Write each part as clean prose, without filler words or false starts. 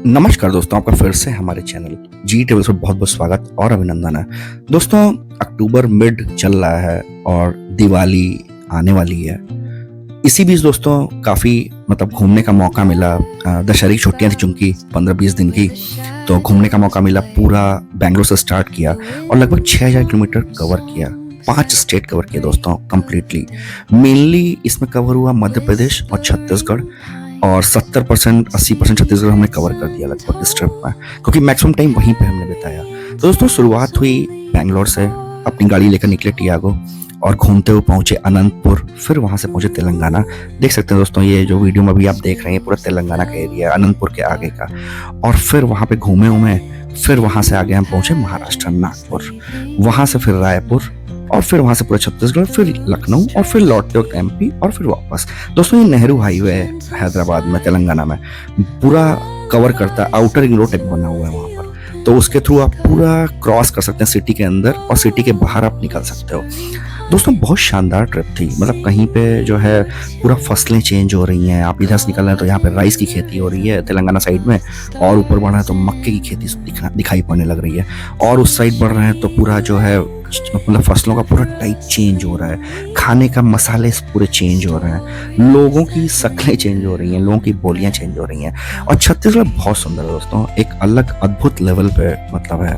नमस्कार दोस्तों, आपका फिर से हमारे चैनल जी टेबल्स पर बहुत बहुत स्वागत और अभिनंदन है। दोस्तों, अक्टूबर मिड चल रहा है और दिवाली आने वाली है। इसी बीच दोस्तों काफ़ी घूमने का मौका मिला। दशहरे की छुट्टियां थी चूंकि 15-20 दिन की, तो घूमने का मौका मिला। पूरा बेंगलोर से स्टार्ट किया और लगभग 6000 किलोमीटर कवर किया। 5 स्टेट कवर किए दोस्तों कंप्लीटली। मेनली इसमें कवर हुआ मध्य प्रदेश और छत्तीसगढ़, और 70% 80% छत्तीसगढ़ हमने कवर कर दिया लगभग इस ट्रिप में, क्योंकि मैक्सिमम टाइम वहीं पे हमने बिताया। तो दोस्तों शुरुआत हुई बैंगलोर से, अपनी गाड़ी लेकर निकले टियागो और घूमते हुए पहुंचे अनंतपुर। फिर वहां से पहुंचे तेलंगाना। देख सकते हैं दोस्तों, ये जो वीडियो में अभी आप देख रहे हैं पूरा तेलंगाना का एरिया, अनंतपुर के आगे का। और फिर वहां पे घूमे, फिर वहां से आगे हम पहुंचे महाराष्ट्र नागपुर, वहां से फिर रायपुर, और फिर वहां से पूरा छत्तीसगढ़, फिर लखनऊ, और फिर लौटते वक्त एमपी, और फिर वापस। दोस्तों ये नेहरू हाईवे है हैदराबाद में, तेलंगाना में, पूरा कवर करता है। आउटर रिंग रोड एक बना हुआ है वहां पर, तो उसके थ्रू आप पूरा क्रॉस कर सकते हैं सिटी के अंदर, और सिटी के बाहर आप निकल सकते हो। दोस्तों बहुत शानदार ट्रिप थी। कहीं पे जो है पूरा फसलें चेंज हो रही हैं। आप इधर से निकल रहे हैं तो यहाँ पे राइस की खेती हो रही है तेलंगाना साइड में, और ऊपर बढ़ रहे हैं तो मक्के की खेती दिखाई पड़ने लग रही है, और उस साइड बढ़ रहे हैं तो पूरा जो है फसलों का पूरा टाइप चेंज हो रहा है। खाने का मसाले पूरे चेंज हो रहे हैं, लोगों की शक्लें चेंज हो रही हैं, लोगों की बोलियां चेंज हो रही हैं। और छत्तीसगढ़ बहुत सुंदर है दोस्तों, एक अलग अद्भुत लेवल पे है।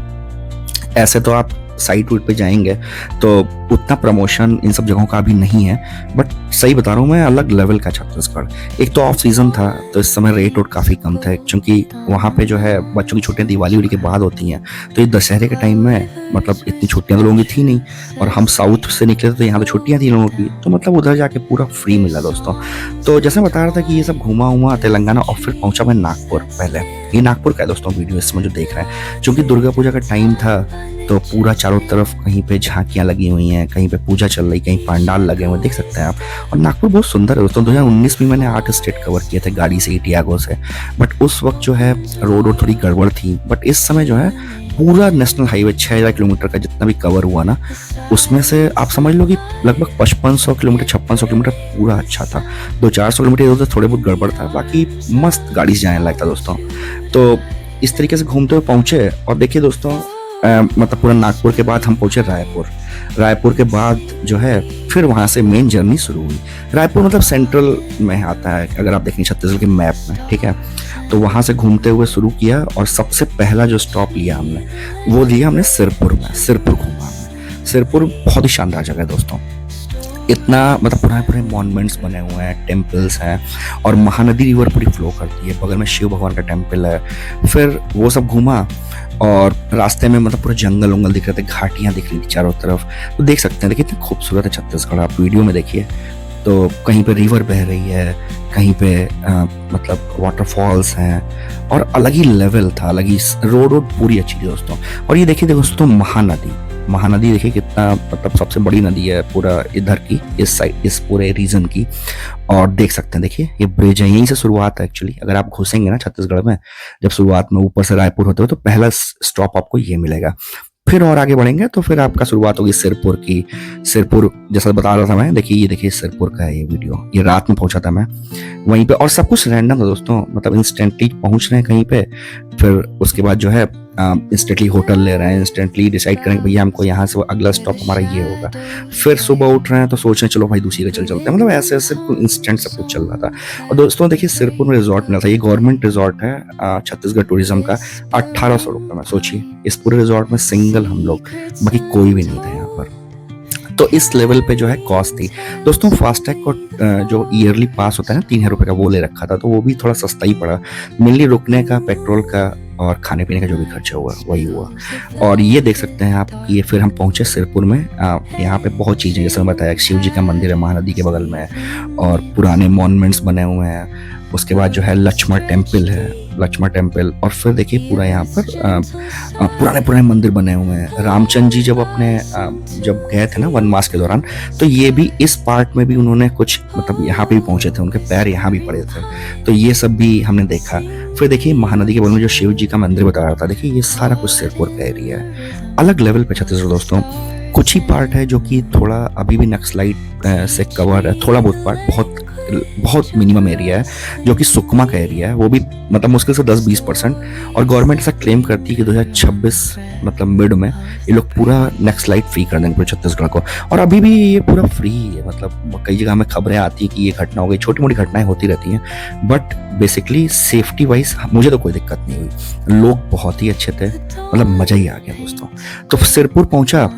ऐसे तो आप साइट वूट पे जाएंगे तो उतना प्रमोशन इन सब जगहों का अभी नहीं है, बट सही बता रहा हूँ मैं, अलग लेवल का छत्तीसगढ़। एक तो ऑफ सीजन था तो इस समय रेट वोट काफ़ी कम थे, क्योंकि वहाँ पे जो है बच्चों की छुट्टियाँ दिवाली उड़ी के बाद होती हैं। तो ये दशहरे के टाइम में इतनी छुट्टियाँ तो लोगों की थी नहीं, और हम साउथ से निकले तो यहाँ तो छुट्टियाँ थी लोगों की, तो उधर जाके पूरा फ्री मिला दोस्तों। तो जैसे मैं बता रहा था कि ये सब घुमा तेलंगाना, और फिर पहुंचा मैं नागपुर। पहले ये नागपुर का है दोस्तों वीडियो इसमें जो देख रहे हैं, क्योंकि दुर्गा पूजा का टाइम था तो पूरा चारों तरफ कहीं पे झांकियां लगी हुई हैं, कहीं पे पूजा चल रही, कहीं पंडाल लगे हुए, देख सकते हैं आप। और नागपुर बहुत सुंदर है दोस्तों। 2019 में मैंने 8 स्टेट कवर किए थे गाड़ी से, टियागो से, बट उस वक्त जो है रोड थोड़ी गड़बड़ थी। बट इस समय जो है पूरा नेशनल हाईवे 6000 किलोमीटर का जितना भी कवर हुआ ना, उसमें से आप समझ लो कि लगभग 5500 किलोमीटर 5600 किलोमीटर पूरा अच्छा था। 200-400 किलोमीटर इधर थोड़े बहुत गड़बड़ था, बाकी मस्त गाड़ी से जाने लगता दोस्तों। तो इस तरीके से घूमते हुए पहुंचे, और देखिए दोस्तों पूरा नागपुर के बाद हम पहुंचे रायपुर के बाद जो है फिर वहां से मेन जर्नी शुरू हुई। रायपुर सेंट्रल में आता है अगर आप देखें छत्तीसगढ़ के मैप में, ठीक है। तो वहां से घूमते हुए शुरू किया, और सबसे पहला जो स्टॉप लिया हमने वो लिया हमने सिरपुर में। सिरपुर घूमा हमने। सिरपुर बहुत ही शानदार जगह है दोस्तों। इतना पुराने मॉन्यूमेंट्स बने हुए हैं, टेम्पल्स हैं, और महानदी रिवर पूरी फ्लो करती है, बगल में शिव भगवान का टेम्पल है। फिर वो सब घूमा, और रास्ते में पूरा जंगल उंगल दिख रहे थे, घाटियां दिख रही थी चारों तरफ। तो देख सकते हैं, देखिए कितना खूबसूरत है छत्तीसगढ़, आप वीडियो में देखिए। तो कहीं पे रिवर बह रही है, कहीं पे वाटरफॉल्स हैं, और अलग ही लेवल था, अलग ही रोड पूरी अच्छी थी दोस्तों। और ये देखिए दोस्तों महानदी देखिए कितना सबसे बड़ी नदी है पूरा इधर की, इस साइड, इस पूरे रीजन की। और देख सकते हैं, देखिए ये ब्रिज है, यहीं से शुरुआत है एक्चुअली। अगर आप घुसेंगे ना छत्तीसगढ़ में, जब शुरुआत में ऊपर से रायपुर होते हो तो पहला स्टॉप आपको ये मिलेगा। फिर और आगे बढ़ेंगे तो फिर आपका शुरुआत होगी सिरपुर की। सिरपुर जैसा बता रहा था मैं, ये देखिए सिरपुर का है ये वीडियो। ये रात में पहुंचा था मैं वहीं पे, और सब कुछ रैंडम था दोस्तों। इंस्टेंटली पहुंच रहे हैं कहीं पे, फिर उसके बाद जो है इंस्टेंटली होटल ले रहे हैं, इंस्टेंटली डिसाइड करेंगे भैया हमको यहाँ से अगला स्टॉप हमारा ये होगा। फिर सुबह उठ रहे हैं तो सोच रहे हैं चलो भाई दूसरी का चलते हैं। ऐसे इंस्टेंट सब कुछ चल रहा था। और दोस्तों देखिए सिरपुर में रिजॉर्ट मिला था, ये गवर्नमेंट रिजॉर्ट है छत्तीसगढ़ टूरिज्म का। 1800 रुपये में, सोचिए इस पूरे रिजॉर्ट में सिंगल हम लोग, बाकी कोई भी नहीं था यहाँ पर। तो इस लेवल पे जो है कॉस्ट थी दोस्तों। फास्टैग को जो ईयरली पास होता है ना 3000 रुपये का, वो ले रखा था, तो वो भी थोड़ा सस्ता ही पड़ा। मेनली रुकने का, पेट्रोल का, और खाने पीने का जो भी खर्चा हुआ वही हुआ। और ये देख सकते हैं आप कि ये फिर हम पहुंचे सिरपुर में। यहाँ पे बहुत चीज़ें, जैसे मैं बताया, शिव जी का मंदिर है महानदी के बगल में, और पुराने मॉन्यूमेंट्स बने हुए हैं। उसके बाद जो है लक्ष्मण टेम्पल, और फिर देखिए पूरा यहाँ पर पुराने मंदिर बने हुए हैं। रामचंद्र जी जब गए थे ना वनवास के दौरान, तो ये भी इस पार्ट में भी उन्होंने कुछ यहाँ पे भी पहुंचे थे, उनके पैर यहाँ भी पड़े थे, तो ये सब भी हमने देखा। फिर देखिए महानदी के बगल में जो शिव जी का मंदिर बता रहा था, देखिए ये सारा कुछ सिरपुर का एरिया है। अलग लेवल पे छत्तीसगढ़ दोस्तों। कुछ ही पार्ट है जो कि थोड़ा अभी भी नक्सलाइट से कवर है, थोड़ा बहुत पार्ट, बहुत बहुत मिनिमम एरिया है जो कि सुकमा का एरिया है, वो भी मतलब मुश्किल से 10-20%। और गवर्नमेंट ऐसा क्लेम करती है कि 2026 मतलब मिड में ये लोग पूरा नेक्स्ट लाइट फ्री कर देंगे पूरे छत्तीसगढ़ को। और अभी भी ये पूरा फ्री है, मतलब कई जगह में खबरें आती है कि ये घटना हो गई, छोटी मोटी घटनाएं होती रहती हैं, बट बेसिकली सेफ्टी वाइज मुझे तो कोई दिक्कत नहीं हुई। लोग बहुत ही अच्छे थे, मतलब मजा ही आ गया दोस्तों। तो सिरपुर पहुंचा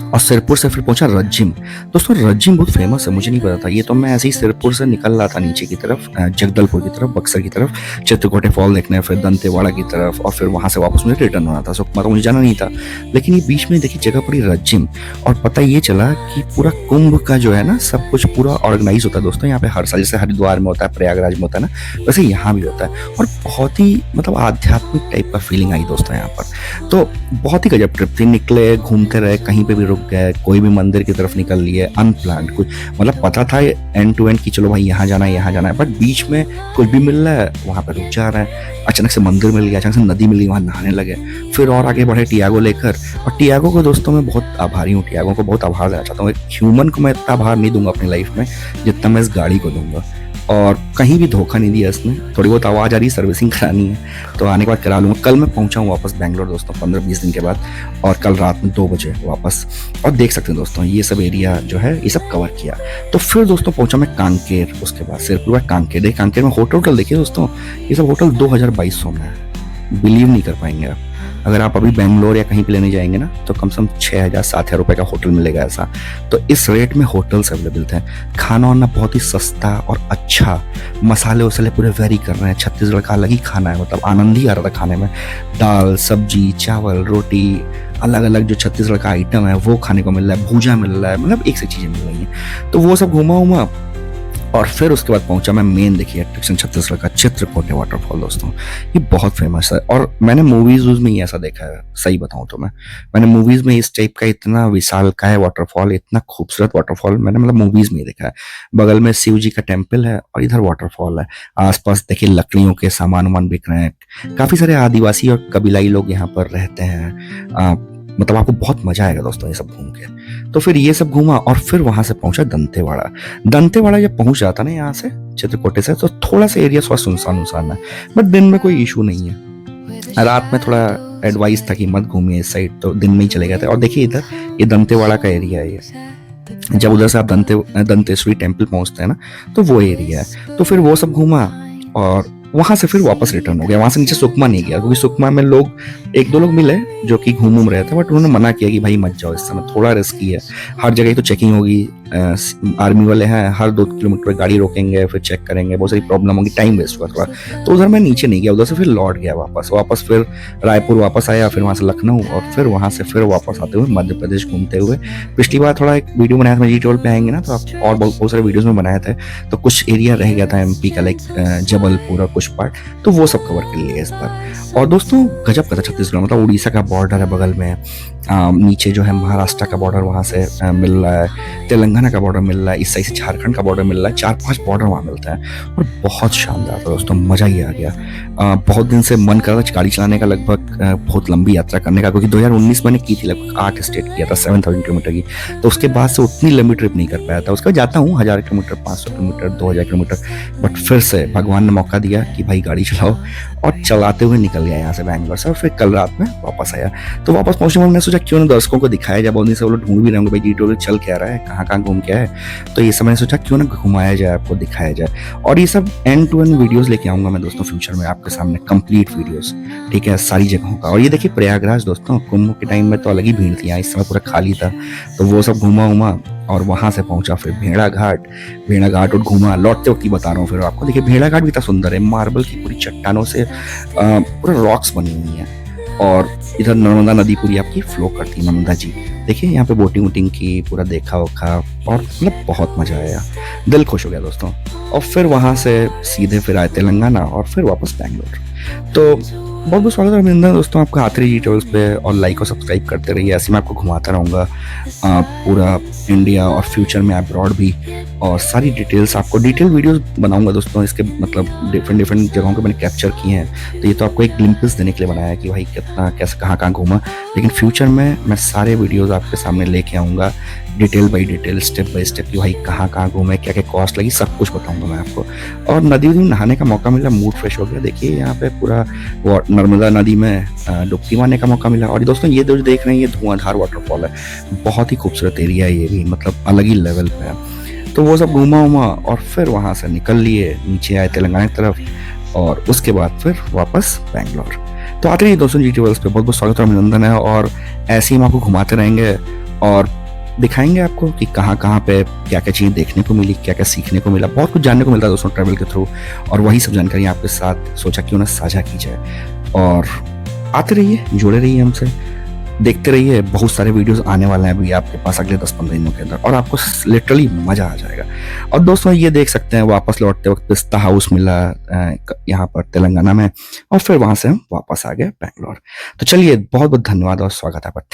और सिरपुर से फिर पहुंचा रज्जिम। दोस्तों रज्जिम बहुत फेमस है, मुझे नहीं पता था ये, तो मैं ऐसे ही सिरपुर से निकल रहा था नीचे की तरफ, जगदलपुर की तरफ, बक्सर की तरफ, चित्रकोटे फॉल देखने, फिर दंतेवाड़ा की तरफ, और फिर वहां से वापस मुझे रिटर्न होना था। सुकमा तो मुझे जाना नहीं था, लेकिन ये बीच में देखिए जगह पड़ी रज्जिम, और पता ये चला कि पूरा कुंभ का जो है ना सब कुछ पूरा ऑर्गेनाइज होता है दोस्तों यहाँ पे हर साल, जैसे हरिद्वार में होता है, प्रयागराज में होता है ना, वैसे यहाँ भी होता है। और बहुत ही मतलब आध्यात्मिक टाइप का फीलिंग आई दोस्तों यहाँ पर। तो बहुत ही गजब ट्रिप थी, निकले घूमते रहे, कहीं पे भी रुक गए, कोई भी मंदिर की तरफ निकल लिए, अनप्लान्ड कुछ, मतलब पता था एंड टू एंड कि चलो भाई यहाँ जाना है यहाँ जाना है, बट बीच में कुछ भी मिल रहा है वहाँ पे रुक जा रहा है। अचानक से मंदिर मिल गया, अचानक से नदी मिली, वहाँ नहाने लगे, फिर और आगे बढ़े टियागो लेकर। और टियागो को दोस्तों मैं बहुत आभारी हूँ, टियागो को बहुत आभार देना चाहता हूँ। एक ह्यूमन को मैं इतना आभार नहीं दूंगा अपनी लाइफ में जितना मैं इस गाड़ी को दूंगा, और कहीं भी धोखा नहीं दिया इसने। थोड़ी बहुत आवाज़ आ रही है, सर्विसिंग करानी है तो आने के बाद करा लूँगा। कल मैं पहुँचा हूँ वापस बैंगलोर दोस्तों 15-20 दिन के बाद, और कल रात में 2 बजे वापस। और देख सकते हैं दोस्तों ये सब एरिया जो है ये सब कवर किया। तो फिर दोस्तों पहुँचा मैं कांकेर, उसके बाद सिरपुर कांकेर। देखिए कांकेर में होटल देखिए दोस्तों, ये सब होटल 2200 में है, बिलीव नहीं कर पाएंगे आप। अगर आप अभी बेंगलोर या कहीं पे लेने जाएंगे ना तो कम से कम 6,000-7,000 रुपए का होटल मिलेगा ऐसा। तो इस रेट में होटल्स अवेलेबल थे। खाना वाना बहुत ही सस्ता और अच्छा, मसाले वसाले पूरे वेरी कर रहे हैं, छत्तीसगढ़ का अलग ही खाना है, मतलब आनंद ही आ रहा था खाने में। दाल सब्जी चावल रोटी, अलग अलग जो छत्तीसगढ़ का आइटम है वो खाने को मिल रहा है, भूजा मिल रहा है, मतलब एक से चीज़ें मिल रही हैं। तो वो सब घूमा उमा, और फिर उसके बाद पहुंचा मैं मेन देखिए अट्रैक्शन छत्तीसगढ़ का, चित्रकोटे वाटरफॉल दोस्तों। ये बहुत फेमस है और मैंने मूवीज में ही ऐसा देखा है, सही बताऊं तो मैंने मूवीज में इस टाइप का इतना विशालकाय वाटरफॉल, इतना खूबसूरत वाटरफॉल मैंने मतलब मूवीज में ही देखा है। बगल में शिव जी का टेम्पल है और इधर वाटरफॉल है। आसपास देखिए लकड़ियों के सामान वामान बिक रहे हैं, काफी सारे आदिवासी और कबीलाई लोग यहाँ पर रहते हैं। मतलब आपको बहुत मजा आएगा दोस्तों ये सब घूम के। तो फिर ये सब घूमा और फिर वहां से पहुंचा दंतेवाड़ा। दंतेवाड़ा जब पहुंच जाता ना यहाँ से चित्रकोटे से, तो थोड़ा सा एरिया थोड़ा सुनसान है, बट दिन में कोई इशू नहीं है। रात में थोड़ा एडवाइस था कि मत घूमिए इस साइड, तो दिन में ही चले गए थे। और देखिए इधर ये दंतेवाड़ा का एरिया है, ये जब उधर से आप दंतेश्वरी टेम्पल पहुंचते हैं ना तो वो एरिया है। तो फिर वो सब घूमा और वहां से फिर वापस रिटर्न हो गया। वहां से नीचे सुकमा नहीं गया क्योंकि सुकमा में लोग 1-2 लोग मिले जो कि घूम रहे थे, बट उन्होंने मना किया कि भाई मत जाओ, इस समय थोड़ा रिस्की है, हर जगह तो चेकिंग होगी, आर्मी वाले हैं, हर 2 किलोमीटर पर गाड़ी रोकेंगे, फिर चेक करेंगे, बहुत सारी प्रॉब्लम होगी, टाइम वेस्ट हुआ थोड़ा। तो उधर मैं नीचे नहीं गया, उधर से फिर लौट गया वापस फिर रायपुर वापस आया, फिर वहां से लखनऊ, और फिर वहां से फिर वापस आते हुए मध्य प्रदेश घूमते हुए। पिछली बार थोड़ा एक वीडियो बनाया था, जी12 पे आएंगे ना तो आप, और बहुत सारे वीडियोज में बनाए थे, तो कुछ एरिया रह गया था एमपी का, लाइक जबलपुर और कुछ पार्ट, तो वो सब कवर कर लिए इस बार। और दोस्तों गजब का था छत्तीसगढ़, मतलब उड़ीसा का बॉर्डर है बगल में, नीचे जो है महाराष्ट्र का बॉर्डर वहाँ से मिल रहा है, तेलंगाना का बॉर्डर मिल रहा है, इस साइड से झारखंड का बॉर्डर मिल रहा है, 4-5 बॉर्डर वहाँ मिलता है। और बहुत शानदार था दोस्तों, मजा ही आ गया। बहुत दिन से मन कर रहा था गाड़ी चलाने का, लगभग बहुत लंबी यात्रा करने का, क्योंकि 2019 मैंने की थी, लगभग 8 स्टेट किया था 7000 किलोमीटर की। तो उसके बाद से उतनी लंबी ट्रिप नहीं कर पाया था। उसके बाद जाता हूँ 1000 किलोमीटर, 500 किलोमीटर, 2000 किलोमीटर, बट फिर से भगवान ने मौका दिया कि भाई गाड़ी चलाओ, और चलाते हुए निकल गया यहाँ से बैंगलोर से, और फिर कल रात में वापस आया। तो वापस पहुंचने में मैंने सोचा क्यों ना दर्शकों को दिखाया जाए, बहुत दिन से वो लोग ढूंढ भी रहे होंगे भाई जी12 चल क्या रहा है, कहाँ कहाँ घूम क्या है। तो ये सब मैंने सोचा क्यों ना घुमाया जाए, आपको दिखाया जाए। और ये सब एंड टू एंड वीडियोस लेके आऊंगा मैं दोस्तों फ्यूचर में आपके सामने, कंप्लीट वीडियोस, ठीक है, सारी जगहों का। और ये देखिए प्रयागराज दोस्तों, कुंभ के टाइम में तो अलग ही भीड़ थी, यहाँ इस समय पूरा खाली था। तो वो सब घूमा उमा और वहां से पहुंचा फिर भेड़ा घाट और घूमा। लौटते वक्त की बता रहा हूँ फिर आपको, देखिए भेड़ा घाट भी इतना सुंदर है, मार्बल की पूरी चट्टानों से पूरा रॉक्स बनी हुई हैं, और इधर नर्मदा नदी पूरी आपकी फ्लो करती है, नर्मदा जी। देखिए यहाँ पे बोटिंग वोटिंग की, पूरा देखा और मतलब बहुत मजा आया, दिल खुश हो गया दोस्तों। और फिर वहां से सीधे फिर आए तेलंगाना और फिर वापस बैंगलोर। तो बहुत बहुत स्वागत है अभिनंदन दोस्तों आपका आखिरी जी ट्रेवल्स पे, और लाइक और सब्सक्राइब करते रहिए, ऐसे मैं आपको घुमाता रहूँगा पूरा इंडिया और फ्यूचर में अब्रॉड भी, और सारी डिटेल्स आपको डिटेल वीडियोस बनाऊंगा दोस्तों इसके, मतलब डिफरेंट जगहों के मैंने कैप्चर किए हैं। तो ये तो आपको एक ग्लिम्पस देने के लिए बनाया है कि भाई कितना कैसे कहाँ घूमा, लेकिन फ्यूचर में मैं सारे वीडियोस आपके सामने लेके आऊँगा detail by detail, step by step कि भाई कहाँ कहाँ घूमे, क्या क्या कॉस्ट लगी, सब कुछ बताऊंगा मैं आपको। और नदी में नहाने का मौका मिला, मूड फ्रेश हो गया। देखिए यहाँ पे पूरा नर्मदा नदी में डुबकी मारने का मौका मिला। और दोस्तों ये जो देख रहे हैं ये धुआंधार वाटरफॉल है, बहुत ही खूबसूरत एरिया है ये भी, मतलब अलग ही लेवल पे है। तो वो सब घूमा उमा और फिर वहाँ से निकल लिए, नीचे आए तेलंगाना की तरफ, और उसके बाद फिर वापस बैंगलोर। तो आते रहिए दोस्तों जी ट्रेवल्स पे, बहुत बहुत स्वागत और अभिनंदन है। और ऐसे ही हम आपको घुमाते रहेंगे और दिखाएंगे आपको कि कहाँ कहाँ पे क्या क्या चीज़ें देखने को मिली, क्या क्या सीखने को मिला। बहुत कुछ जानने को मिलता है दोस्तों ट्रैवल के थ्रू, और वही सब जानकारी आपके साथ सोचा क्यों ना साझा की जाए। और आते रहिए, जुड़े रहिए हमसे, देखते रहिए। बहुत सारे वीडियोस आने वाले हैं अभी आपके पास अगले 10-15 दिनों के अंदर, और आपको लिटरली मजा आ जाएगा। और दोस्तों ये देख सकते हैं वापस लौटते वक्त पिस्ता हाउस मिला यहाँ पर तेलंगाना में, और फिर वहां से हम वापस आ गए बैंगलोर। तो चलिए, बहुत बहुत धन्यवाद और स्वागत है आपका।